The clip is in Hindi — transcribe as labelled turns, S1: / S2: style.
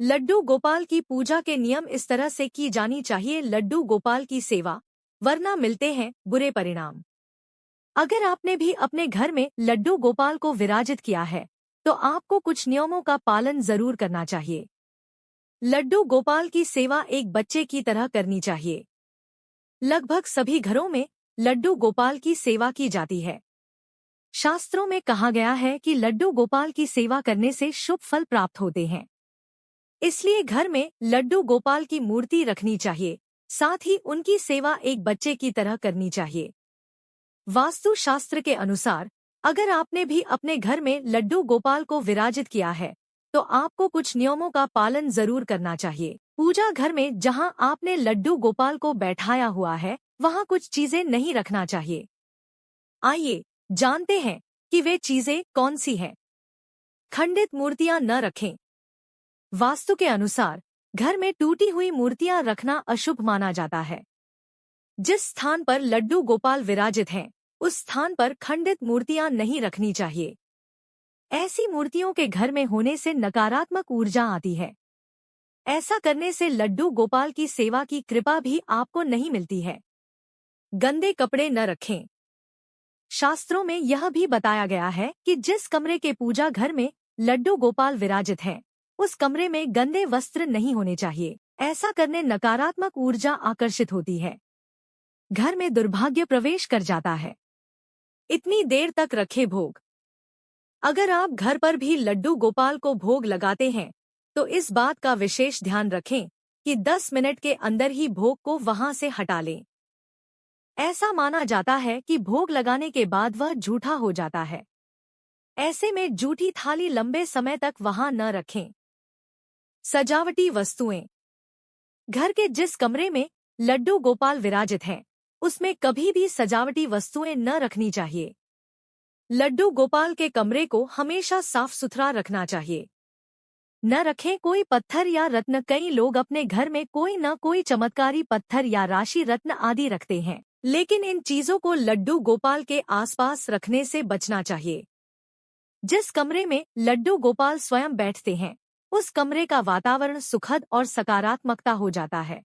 S1: लड्डू गोपाल की पूजा के नियम इस तरह से की जानी चाहिए। लड्डू गोपाल की सेवा, वरना मिलते हैं बुरे परिणाम। अगर आपने भी अपने घर में लड्डू गोपाल को विराजित किया है, तो आपको कुछ नियमों का पालन जरूर करना चाहिए। लड्डू गोपाल की सेवा एक बच्चे की तरह करनी चाहिए। लगभग सभी घरों में लड्डू गोपाल की सेवा की जाती है। शास्त्रों में कहा गया है कि लड्डू गोपाल की सेवा करने से शुभ फल प्राप्त होते हैं। इसलिए घर में लड्डू गोपाल की मूर्ति रखनी चाहिए, साथ ही उनकी सेवा एक बच्चे की तरह करनी चाहिए। वास्तु शास्त्र के अनुसार अगर आपने भी अपने घर में लड्डू गोपाल को विराजित किया है, तो आपको कुछ नियमों का पालन जरूर करना चाहिए। पूजा घर में जहां आपने लड्डू गोपाल को बैठाया हुआ है, वहां कुछ चीजें नहीं रखना चाहिए। आइए जानते हैं कि वे चीजें कौन सी हैं। खंडित मूर्तियां न रखें। वास्तु के अनुसार घर में टूटी हुई मूर्तियां रखना अशुभ माना जाता है। जिस स्थान पर लड्डू गोपाल विराजित हैं, उस स्थान पर खंडित मूर्तियां नहीं रखनी चाहिए। ऐसी मूर्तियों के घर में होने से नकारात्मक ऊर्जा आती है। ऐसा करने से लड्डू गोपाल की सेवा की कृपा भी आपको नहीं मिलती है। गंदे कपड़े न रखें। शास्त्रों में यह भी बताया गया है कि जिस कमरे के पूजा घर में लड्डू गोपाल विराजित हैं, उस कमरे में गंदे वस्त्र नहीं होने चाहिए। ऐसा करने नकारात्मक ऊर्जा आकर्षित होती है। घर में दुर्भाग्य प्रवेश कर जाता है। इतनी देर तक रखे भोग। अगर आप घर पर भी लड्डू गोपाल को भोग लगाते हैं, तो इस बात का विशेष ध्यान रखें कि 10 मिनट के अंदर ही भोग को वहां से हटा लें। ऐसा माना जाता है कि भोग लगाने के बाद वह जूठा हो जाता है। ऐसे में जूठी थाली लंबे समय तक वहां न रखें। सजावटी वस्तुएं। घर के जिस कमरे में लड्डू गोपाल विराजित हैं, उसमें कभी भी सजावटी वस्तुएं न रखनी चाहिए। लड्डू गोपाल के कमरे को हमेशा साफ सुथरा रखना चाहिए। न रखें कोई पत्थर या रत्न। कई लोग अपने घर में कोई न कोई चमत्कारी पत्थर या राशि रत्न आदि रखते हैं, लेकिन इन चीजों को लड्डू गोपाल के आसपास रखने से बचना चाहिए। जिस कमरे में लड्डू गोपाल स्वयं बैठते हैं, उस कमरे का वातावरण सुखद और सकारात्मकता हो जाता है।